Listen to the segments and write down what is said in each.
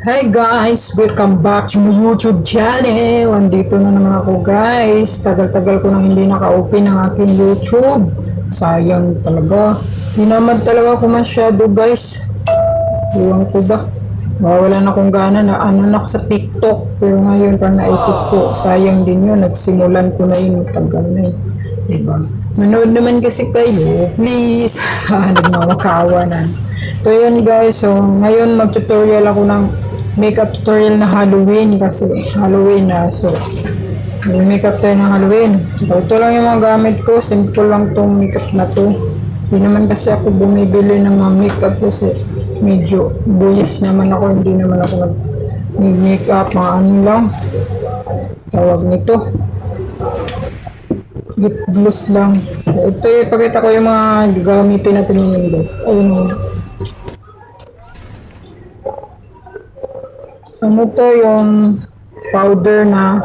Hi guys! Welcome back to my YouTube channel! Andito na naman ako guys. Tagal-tagal ko nang hindi naka-open ng aking YouTube. Sayang talaga. Hindi naman talaga ako masyado guys. Iwan ko ba? Wala na akong gana na ano na ako sa TikTok. Pero ngayon parang naisip ko, sayang din yun. Nagsimulan ko na yun. Tagal na yun. Diba? Manood naman kasi kayo. Please! Nagmamakawa na. So yun guys. So ngayon mag-tutorial ako ng makeup tutorial na Halloween kasi Halloween na. So may makeup tayo ng Halloween. So ito lang yung mga gamit ko. Simple lang tong makeup na to. Hindi naman kasi ako bumibili ng mga makeup kasi medyo buyis naman ako. Hindi naman ako nag-makeup. Mga ano lang. Tawag nito. Lip gloss lang. Ito ipakita ko yung mga gagamitin natin ngayon guys. Ayun o. Ano to yung powder na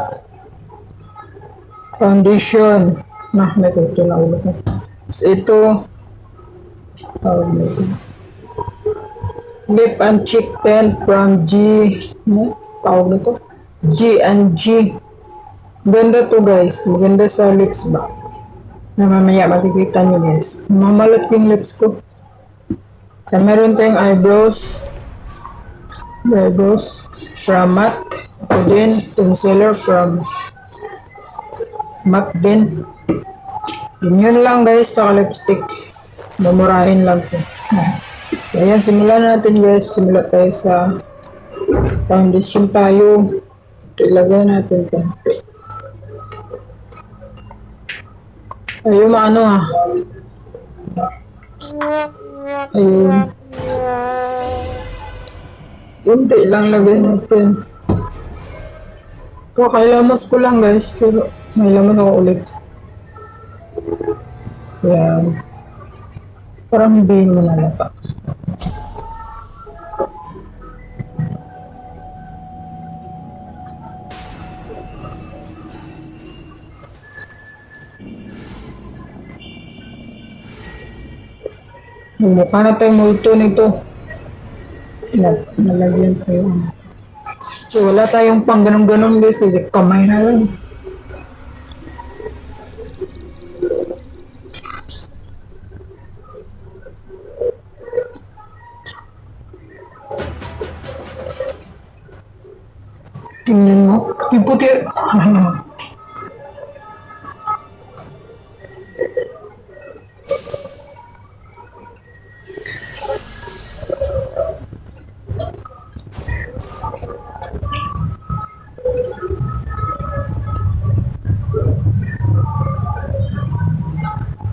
foundation na may ito na ulit. So, ito lip and cheek tint from tawag na to G and G. Ganda to guys, maganda sa lips ba na mamaya makikita nyo guys. Mamalot ko yung lips ko. So, meron tayong eyebrows from matte. Ito din, concealer from matte din. Yun lang guys, tsaka lipstick. Mamurahin lang po. Ayan, simulan natin guys. Simula tayo sa foundation tayo. Ito ilagay natin ito. Ayun, ano ha. Ayun. Kunti lang lagay natin. Kakailamos ko lang guys, pero may laman ako ulit. Ayan. Parang hindi mo nalapa. Mukha na tayo multo nito. Nalagyan tayo. So wala tayong pang ganun-ganun guys. Kamay na lang. Tingnan mo. Yung puti.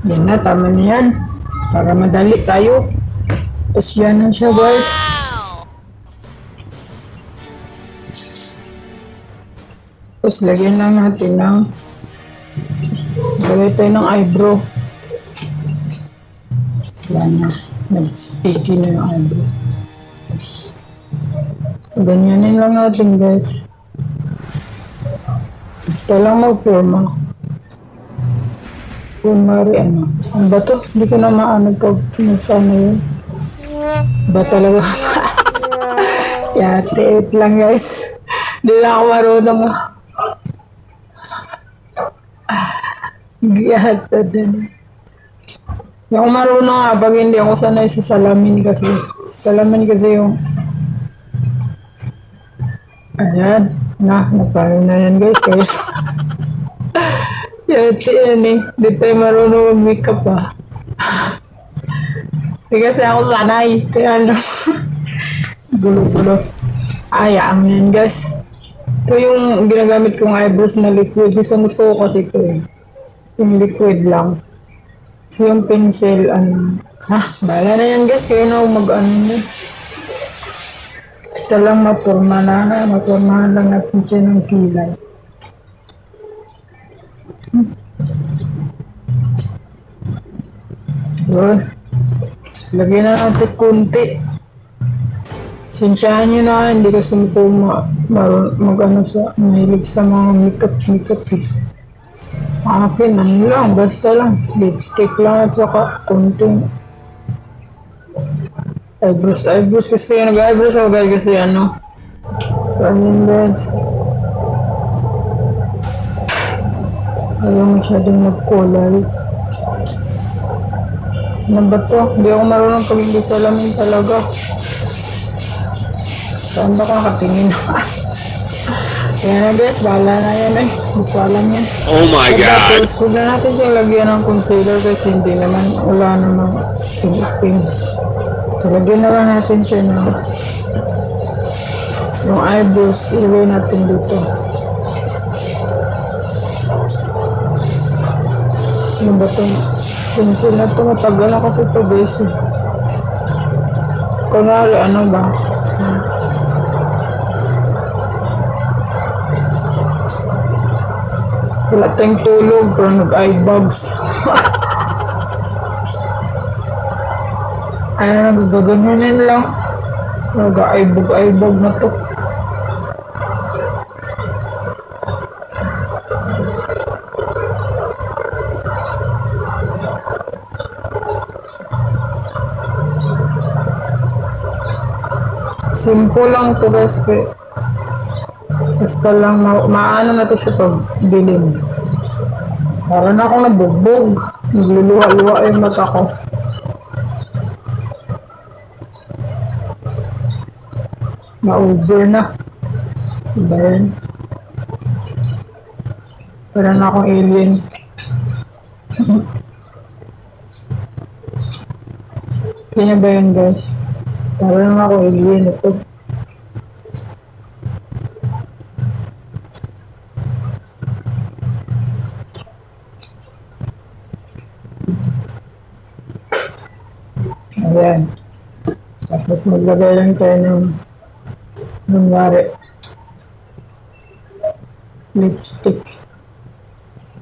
Yan na, tama na yan. Para madali tayo. Tapos yan na siya guys. Tapos lagyan lang natin ng lagay tayo ng eyebrow. Yan na. Nag-sticky na yung eyebrow. Ganyanin lang natin guys. Basta lang mag-forma. Kung mari ano. Ano ba to? Hindi ko na maano pag nagsana yun. Ba talaga? Yate, lang guys. Hindi na ako marunong. Yate din. Hindi ako marunong nga pag hindi ako sanay sa salamin kasi. Salamin kasi yung ayan. Napano na yan guys. Kaya yate yan eh. Hindi tayo marunong mag-makeup ah. Hindi kasi ako sanay. Kaya ano. Gulo-gulo. Ayaan yan guys. Ito yung ginagamit kong eyebrows na liquid. Gusto ko kasi ito eh. Yung liquid lang. So yung pencil, ano. Bahala na yan guys. Kaya na mag-ano na. Basta lang mapurmahan lang natin siya ng kilay. Good. Lagyan na natin kunti. Sinsyahan nyo na, hindi kasi ito mag-ano sa, mahilig sa mga makeup eh. Akin, ano lang, basta lang. Lipstick lang at saka kunting eyebrows kasi nag-eyebrows ako guys kasi ano, Ayun guys. Ayaw masyadong nagkulay. Ano ba to? Hindi ako marunong pag hindi salamin talaga. Saan ba kakatingin? Kaya na guys, bahala na yan eh. Hindi ko alam yan. Oh my God! Tapos, huwag na natin siyang lagyan ng concealer kasi hindi naman, wala namang pink. So, lagyan na lang natin siya ng yung eyebrows, ilagay natin dito. Ano ba itong pencil na ito? Matagal na kasi ito guys eh. Kunwari, ano ba? Wala tayong tulog pero nag-eye bags. Ay, nagaganyanin lang. Nag-eye bag na to. Simple lang to guys. Basta lang maano na to siya pag dilim. Para na akong nabugbog. Nagluluwa-luwa yung mata ko. Na-over na. Diba yun? Para na akong alien. Kaya ba yun guys? Para na akong alien ito. Ayan. Tapos maglagay lang tayo ng nangyari lipstick.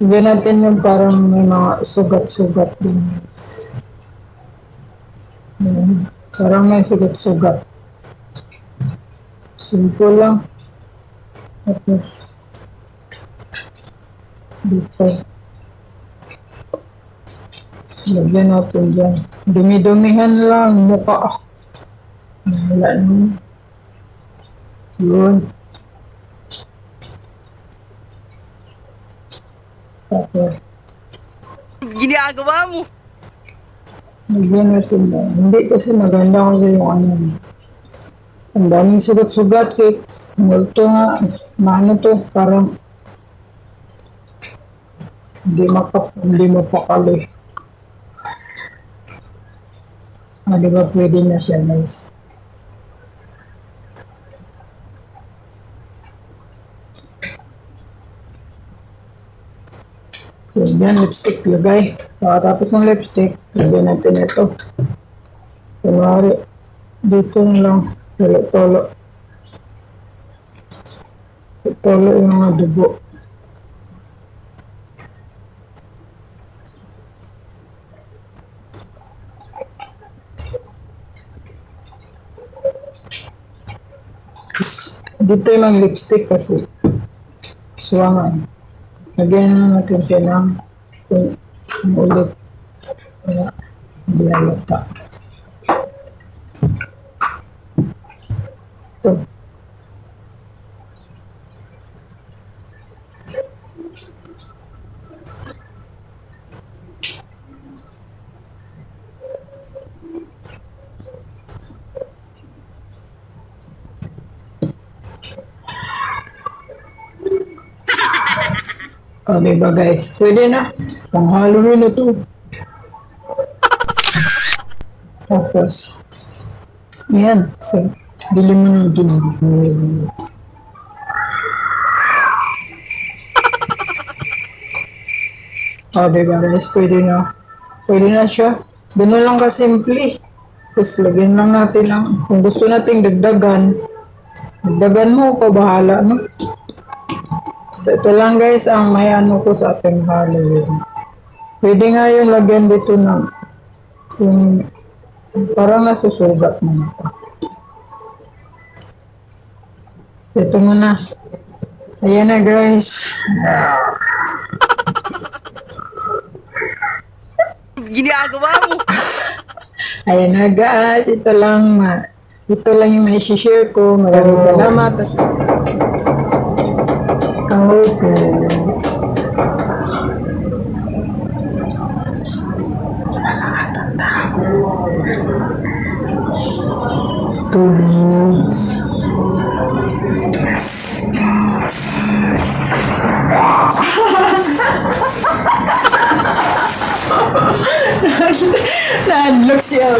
Higyan natin yung parang may mga sugat-sugat din. Ayan. Parang may sugat-sugat. Simple lang. Tapos dito. Lagyan natin dyan. Dumi-dumihan lang mukha. Wala naman. Yun. Tapos Ginagawa mo! lagyan natin dyan. Hindi kasi maganda kasi yung ano. Ang daming sugat-sugat eh. Multo nga. Maano to? Parang hindi mapakali. Ah, diba pwede na siya, guys? So, yan, lipstick, lagay. Tapos ng lipstick, lagyan natin ito. Kunwari, dito lang, tolo-tolo. Tolo yung mga dugo. Dito yung mga lipstick kasi suwangan. Lagyan na natin siya ng ulit. Kaya hindi halata. Ito. O, diba guys? Pwede na. Pang Halloween na to. Tapos, yan. So, bili mo na dun. O, diba guys? Pwede na. Pwede na siya. Ganun lang kasimple. Tapos, lagyan lang natin ang, kung gusto nating dagdagan, dagdagan mo ko, bahala, no? Ito lang guys ang may ano ko sa ating Halloween. Pwede nga yung lagyan dito ng yung parang nasusugat na ito. Ito muna. Ayan na guys. Ginagawa mo! Ayan na guys. Ito lang Ito lang yung may share ko. Maraming salamat. Tapos, kahit po. Tulog. Na-unlock siya.